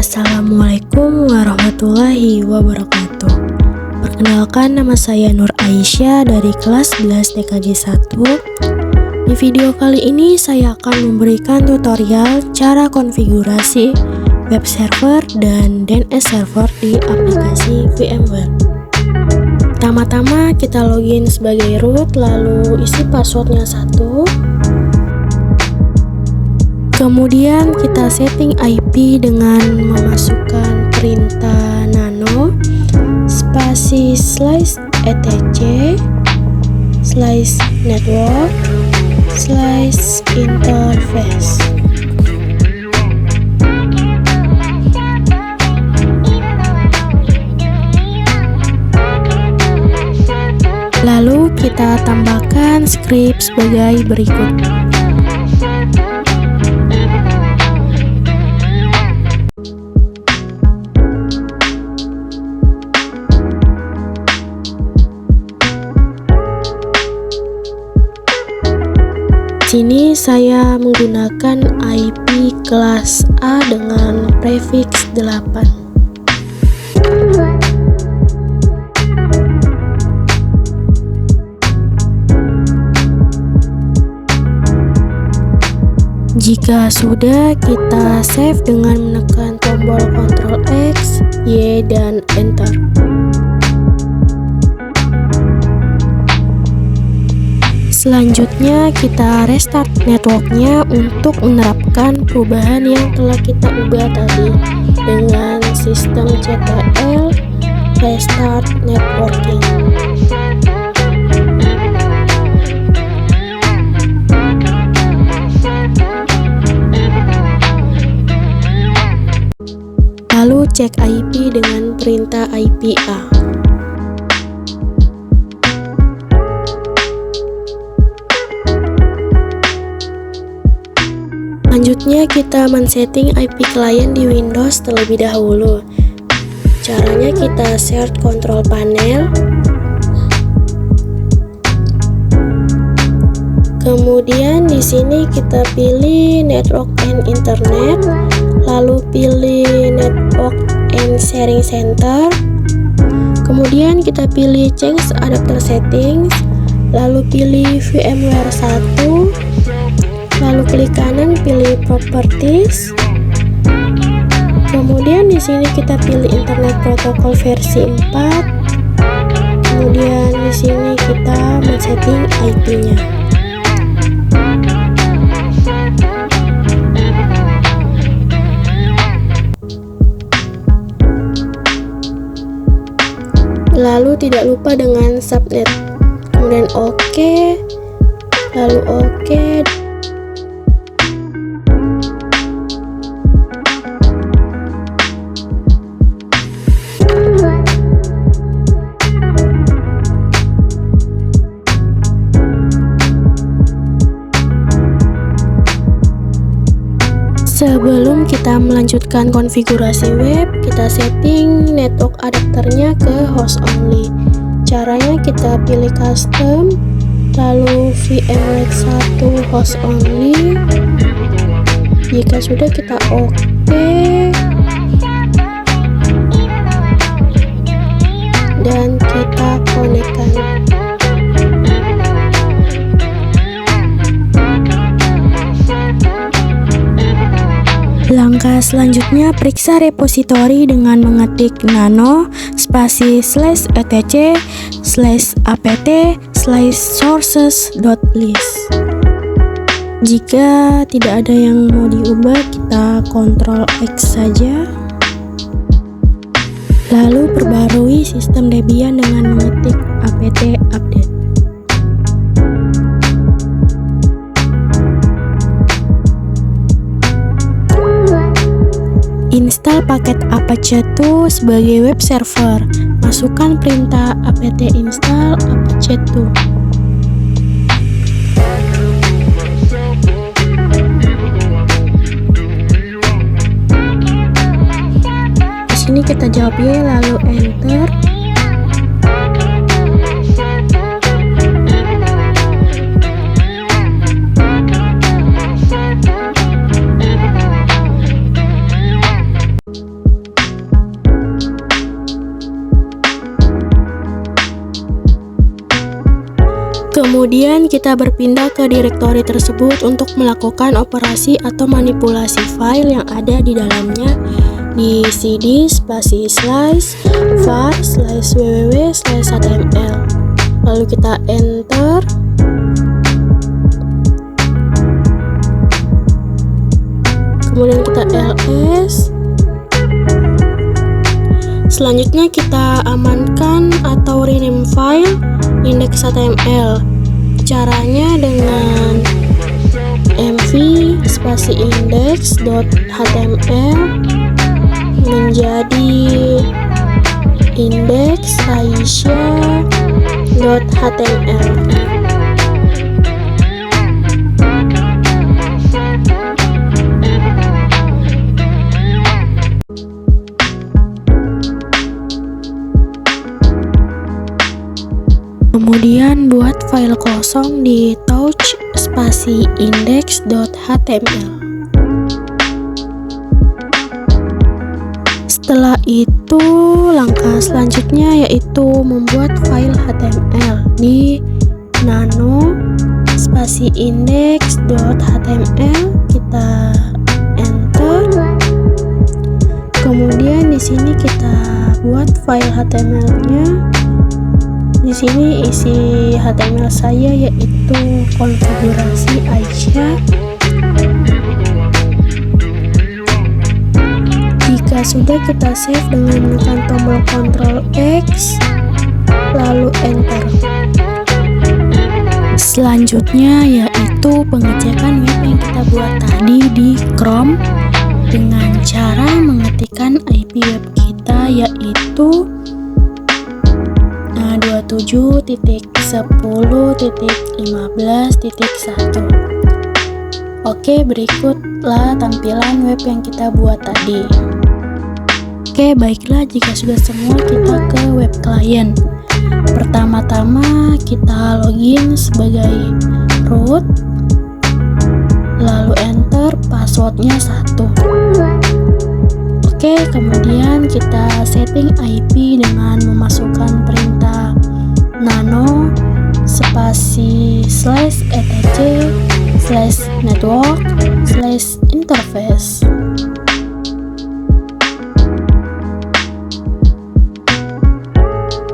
Assalamualaikum warahmatullahi wabarakatuh. Perkenalkan, nama saya Nur Aisyah dari kelas 11 TKG 1. Di video kali ini saya akan memberikan tutorial cara konfigurasi web server dan DNS server di aplikasi VMware. Pertama-tama kita login sebagai root, lalu isi passwordnya 1. Kemudian kita setting IP dengan memasukkan perintah nano spasi /etc/network/interface. Lalu kita tambahkan script sebagai berikut. Sini saya menggunakan IP kelas A dengan prefix 8. Jika sudah, kita save dengan menekan tombol Ctrl X, Y, dan Enter. Selanjutnya kita restart networknya untuk menerapkan perubahan yang telah kita ubah tadi dengan sistem CTL restart networking. Lalu cek IP dengan perintah IPA. Selanjutnya kita men-setting IP client di Windows terlebih dahulu. Caranya kita search control panel, kemudian di sini kita pilih network and internet, lalu pilih network and sharing center, kemudian kita pilih change adapter settings, lalu pilih VMware 1, lalu klik kanan pilih properties, kemudian di sini kita pilih internet protokol versi 4, kemudian di sini kita men-setting IP-nya. Lalu tidak lupa dengan subnet, kemudian oke, lalu oke. Sebelum kita melanjutkan konfigurasi web, kita setting network adapternya ke host only. Caranya kita pilih custom, lalu VMware 1 host only. Jika sudah, kita oke, dan kita konekkan. Langkah selanjutnya, periksa repositori dengan mengetik nano spasi /etc/apt/sources.list. Jika tidak ada yang mau diubah, kita Ctrl X saja. Lalu perbarui sistem Debian dengan mengetik apt update. Install paket Apache 2 sebagai web server. Masukkan perintah apt install Apache 2. Di sini kita jawab Y, lalu enter. Kemudian kita berpindah ke direktori tersebut untuk melakukan operasi atau manipulasi file yang ada di dalamnya di cd spasi slash var slash www slash html. Lalu kita enter. Kemudian kita ls. Selanjutnya kita amankan atau rename file index.html. Caranya dengan mv spasi index.html menjadi index.aisyah.html. Kemudian buat file kosong di touch spasi index.html. Setelah itu langkah selanjutnya yaitu membuat file HTML di nano spasi index.html. Kita enter. Kemudian di sini kita buat file HTML-nya. Di sini isi HTML saya yaitu konfigurasi Aisyah. Jika sudah, kita save dengan menekan tombol Ctrl X lalu enter. Selanjutnya yaitu pengecekan web yang kita buat tadi di Chrome dengan cara mengetikkan IP web kita yaitu 27.10.15.1. Oke, berikutlah tampilan web yang kita buat tadi. Oke, baiklah, jika sudah semua, kita ke web client. Pertama-tama kita login sebagai root, lalu enter, passwordnya 1. Oke, kemudian kita setting IP dengan memasukkan perintah nano spasi slash etc slash network slash interface.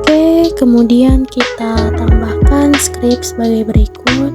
Oke, kemudian kita tambahkan script sebagai berikut.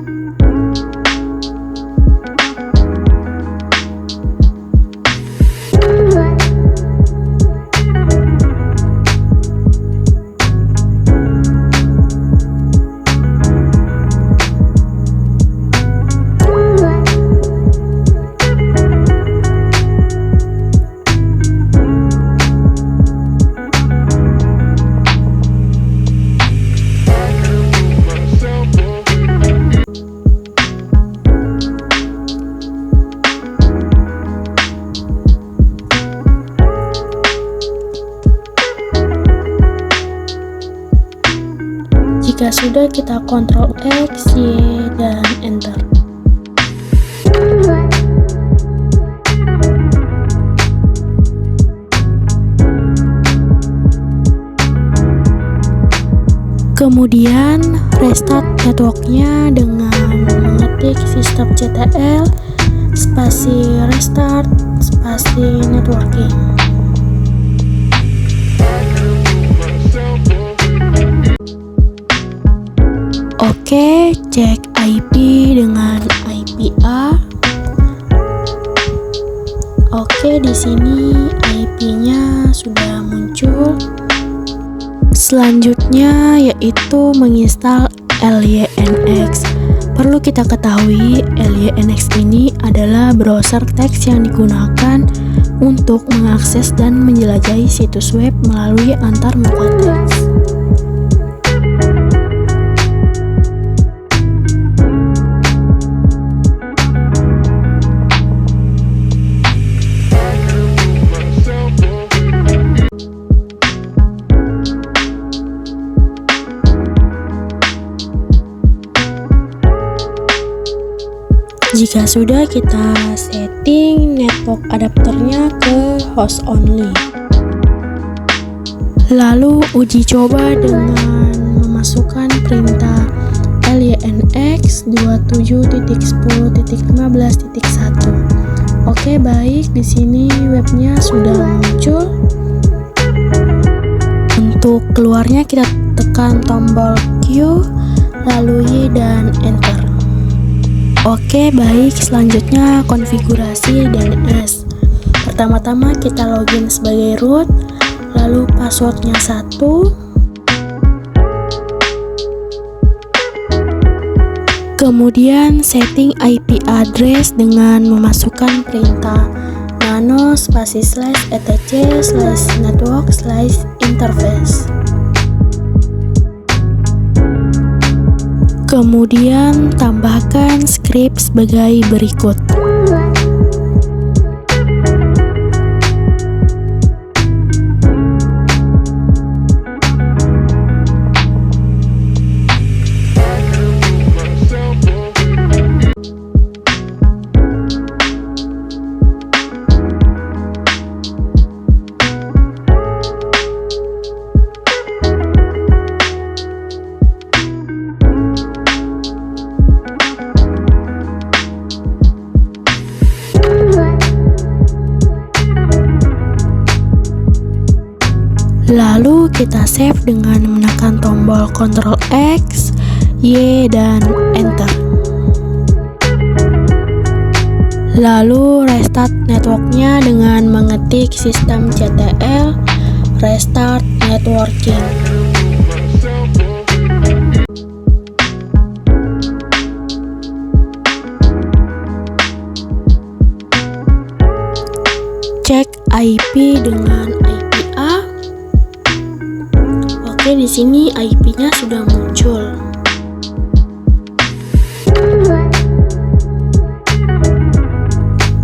Jika sudah, kita Ctrl X, Y, dan enter. Kemudian restart networknya dengan mengetik systemctl spasi restart spasi networking. Oke, cek IP dengan IP A. Oke, di sini IP-nya sudah muncul. Selanjutnya yaitu menginstal LYNX. Perlu kita ketahui, LYNX ini adalah browser teks yang digunakan untuk mengakses dan menjelajahi situs web melalui antarmuka teks. Jika sudah, kita setting network adapternya ke host only. Lalu uji coba dengan memasukkan perintah file YNX 27.10.15.1. Oke, baik, di sini webnya sudah muncul. Untuk keluarnya kita tekan tombol Q, lalu Y dan enter. Oke, baik, selanjutnya konfigurasi DNS. Pertama-tama kita login sebagai root, lalu passwordnya 1. Kemudian setting IP address dengan memasukkan perintah nano /etc/network/interface. Kemudian tambahkan script sebagai berikut. Lalu kita save dengan menekan tombol Ctrl X, Y, dan enter. Lalu restart networknya dengan mengetik systemctl restart networking. Cek IP dengan IP A. Oke, di sini IP-nya sudah muncul.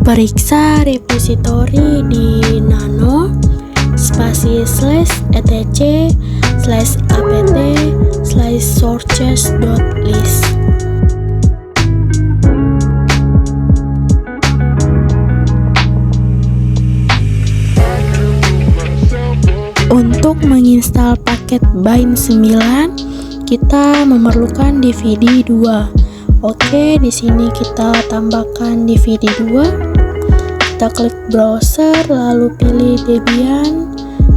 Periksa repository di nano /etc/apt/sources.list. Untuk menginstal paket bind 9, kita memerlukan DVD 2. Oke, di sini kita tambahkan DVD 2. Kita klik browser, lalu pilih Debian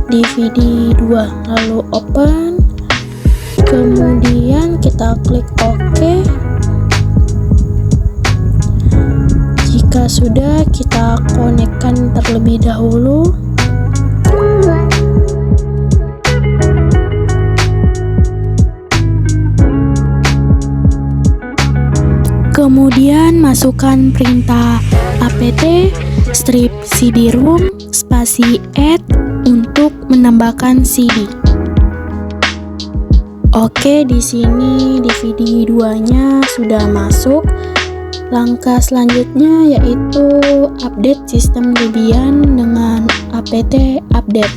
DVD 2, lalu open. Kemudian kita klik OK. Jika sudah, kita konekkan terlebih dahulu. Kemudian masukkan perintah apt strip cd-rom spasi add untuk menambahkan CD. Oke, di sini DVD 2-nya sudah masuk. Langkah selanjutnya yaitu update sistem Debian dengan apt update.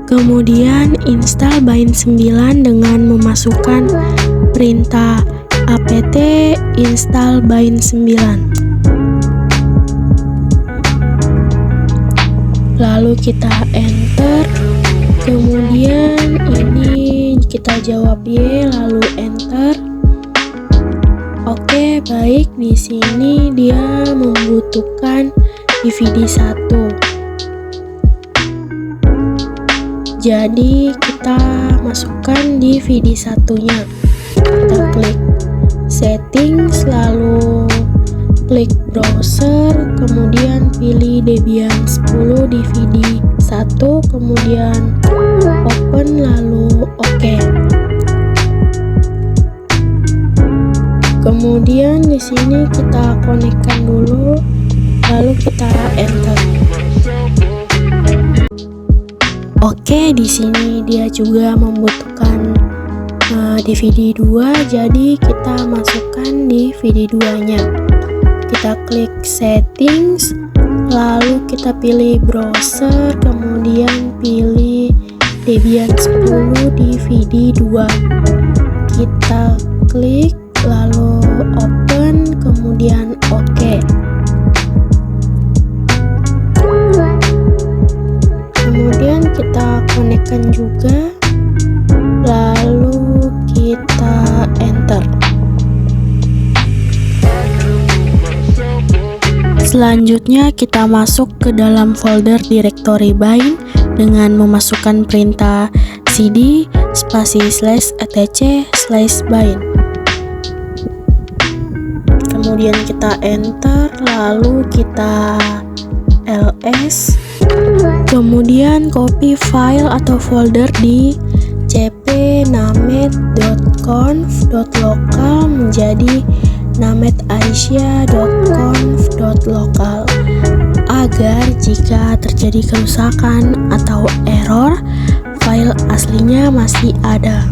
Kemudian install bind 9 dengan memasukkan perintah apt install bind 9. Lalu kita enter. Kemudian ini kita jawab Y, lalu enter. Oke, baik, di sini dia membutuhkan DVD 1. Jadi kita masukkan DVD 1-nya. Kita klik settings, lalu klik browser, kemudian pilih Debian 10 DVD 1, kemudian open, lalu OK. Kemudian di sini kita konekkan dulu, lalu kita enter. Oke, di sini dia juga membutuhkan DVD 2, jadi kita masukkan DVD 2-nya. Kita klik settings, lalu kita pilih browser, kemudian pilih Debian 10 DVD 2. Kita klik, lalu open, kemudian OK. tekan juga, lalu kita enter. Selanjutnya kita masuk ke dalam folder directory bind dengan memasukkan perintah cd spasi /etc/bind. Kemudian kita enter, lalu kita ls, kemudian copy file atau folder di cp_named.conf.local menjadi named_aisyah.conf.local agar jika terjadi kerusakan atau error, file aslinya masih ada.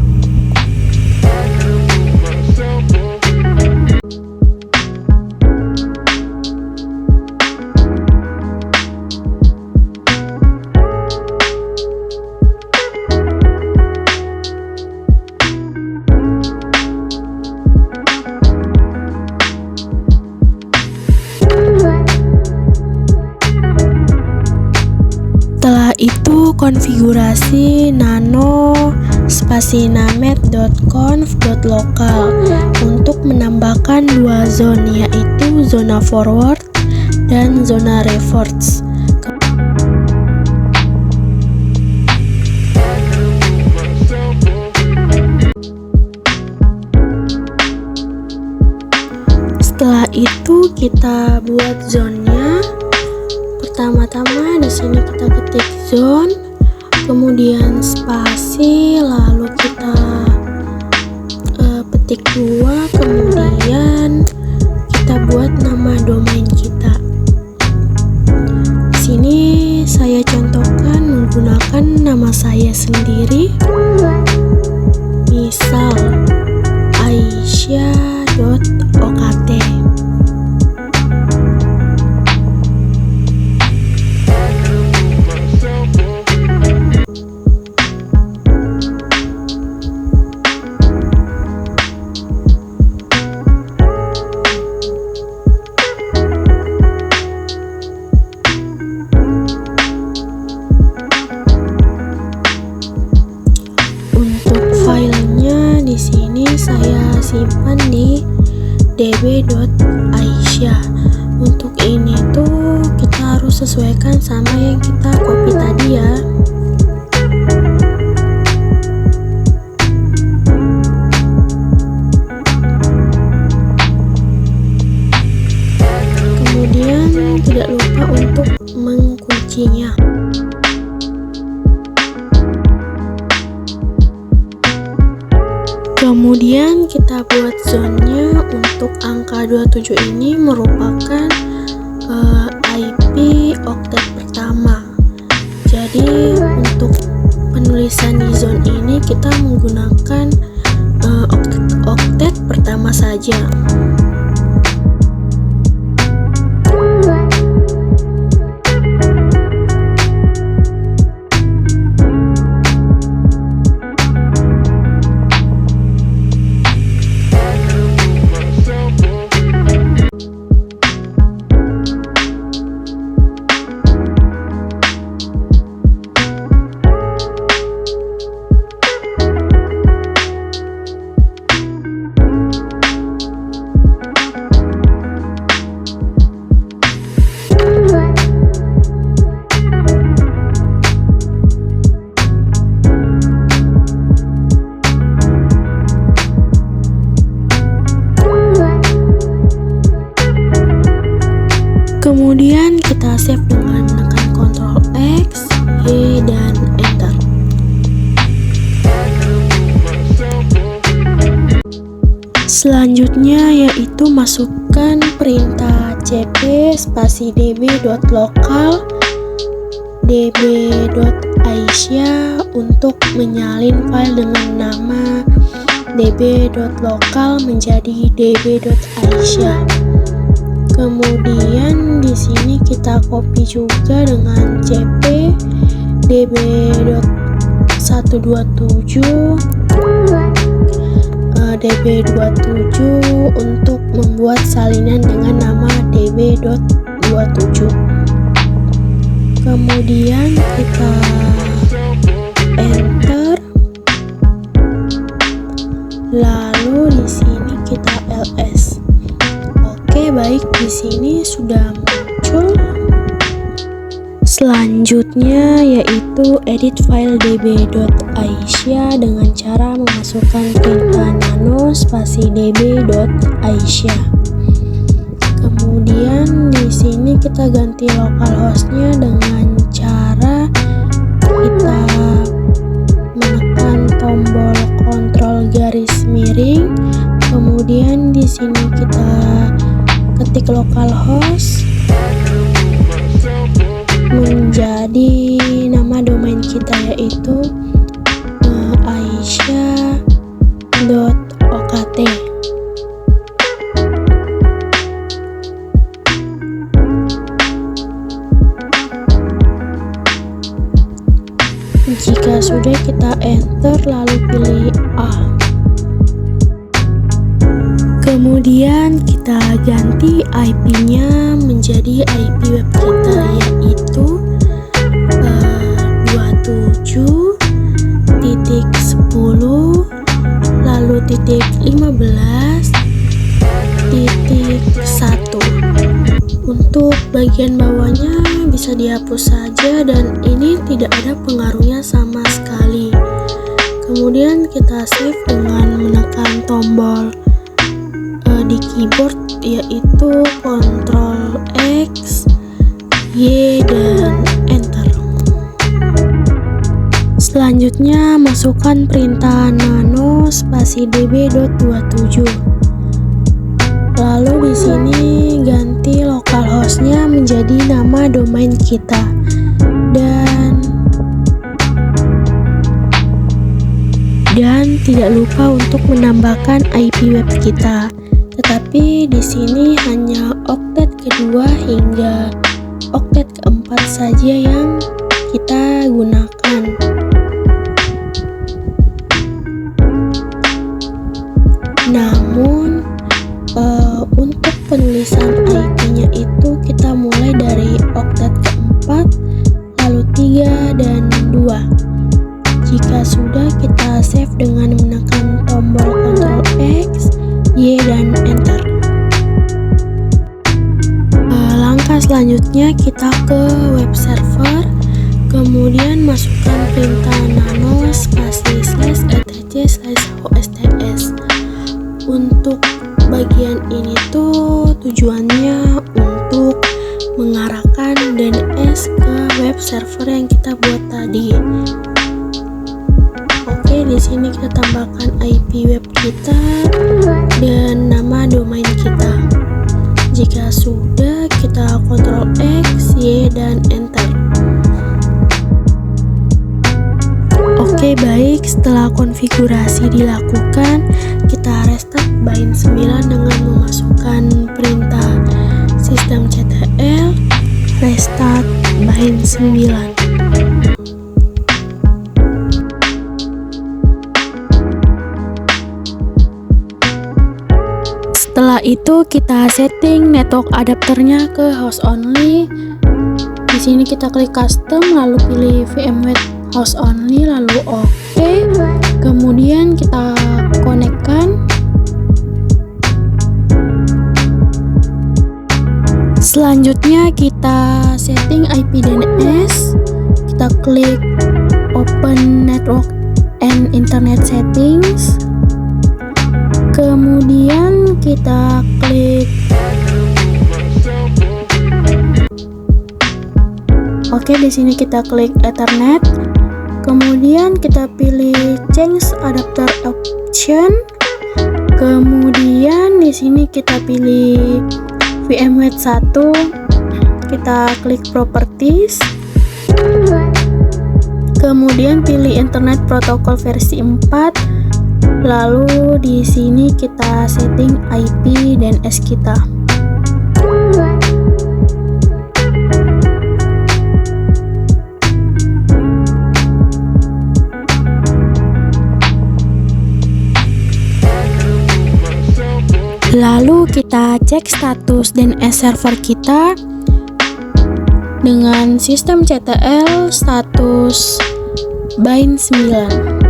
Setelah itu konfigurasi nano spasi named.conf.local untuk menambahkan dua zona, yaitu zona forward dan zona reverse. Setelah itu kita buat zonnya. Pertama-tama di sini kita ketik zone, kemudian spasi, lalu kita petik 2, kemudian kita buat nama domain kita. Di sini saya contohkan menggunakan nama saya sendiri, misal aisyah.okt. Di sini saya simpan di db.aisyah. Untuk ini tuh kita harus sesuaikan sama yang kita copy tadi ya. Kemudian tidak lupa untuk menguncinya. Kemudian kita buat zonnya. Untuk angka 27 ini merupakan IP oktet pertama. Jadi untuk penulisan di zone ini kita menggunakan oktet pertama saja. Kemudian kita save dengan menekan Ctrl X, Y, dan Enter. Selanjutnya yaitu masukkan perintah cp spasi db.local db.aisyah untuk menyalin file dengan nama db.local menjadi db.aisyah. Kemudian di sini kita copy juga dengan cp db.127 db27 untuk membuat salinan dengan nama db.27. Kemudian kita baik, di sini sudah muncul. Selanjutnya yaitu edit file db.aisyah dengan cara memasukkan perintah nano spasi db.aisyah. Kemudian di sini kita ganti localhostnya dengan cara kita menekan tombol kontrol garis miring. Kemudian di sini kita ketik localhost menjadi nama domain kita yaitu aisyah.okt. Jika sudah, kita enter lalu pilih A. Kemudian kita ganti IP-nya menjadi IP web kita yaitu 27.10 lalu .15.1. Untuk bagian bawahnya bisa dihapus saja dan ini tidak ada pengaruhnya sama sekali. Kemudian kita save dengan menekan tombol di keyboard yaitu Ctrl X, Y, dan Enter. Selanjutnya masukkan perintah nano spasi db.27. Lalu di sini ganti localhostnya menjadi nama domain kita dan tidak lupa untuk menambahkan IP web kita. Tetapi di sini hanya oktet kedua hingga oktet keempat saja yang kita gunakan. Namun untuk penulisan IP-nya itu kita mulai dari oktet keempat, lalu 3 dan 2. Jika sudah, kita save dengan menekan tombol Ctrl X, Y, dan Enter. Langkah selanjutnya kita ke web server, kemudian masukkan perintah nano spasi /etc/hosts. Untuk bagian ini tuh tujuannya untuk mengarahkan DNS ke web server yang kita buat tadi. Oke, di sini kita tambahkan IP web kita dan nama domain kita. Jika sudah, kita Ctrl X, Y, dan Enter. Oke, baik, setelah konfigurasi dilakukan, kita restart Bind 9 dengan memasukkan perintah systemctl restart Bind 9. Setelah itu kita setting network adapternya ke host only. Di sini kita klik custom lalu pilih VMware host only lalu oke. Kemudian kita konekkan. Selanjutnya kita setting IP DNS. Kita klik open network and internet settings. Kemudian kita klik oke, di sini kita klik Ethernet. Kemudian kita pilih change adapter option. Kemudian di sini kita pilih VMware 1. Kita klik properties. Kemudian pilih internet protokol versi 4. Lalu di sini kita setting IP DNS kita. Lalu kita cek status DNS server kita dengan systemctl status bind 9.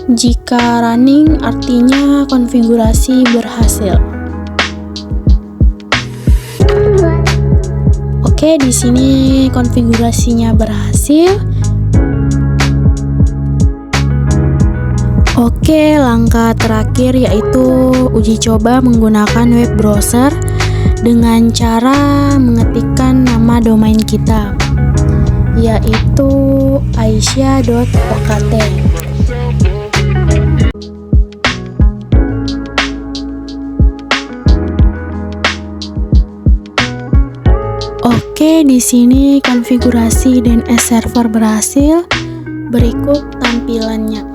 Jika running artinya konfigurasi berhasil. Oke, di sini konfigurasinya berhasil. Oke, langkah terakhir yaitu uji coba menggunakan web browser dengan cara mengetikkan nama domain kita, yaitu aisyah.okt. Oke, di sini konfigurasi DNS server berhasil. Berikut tampilannya.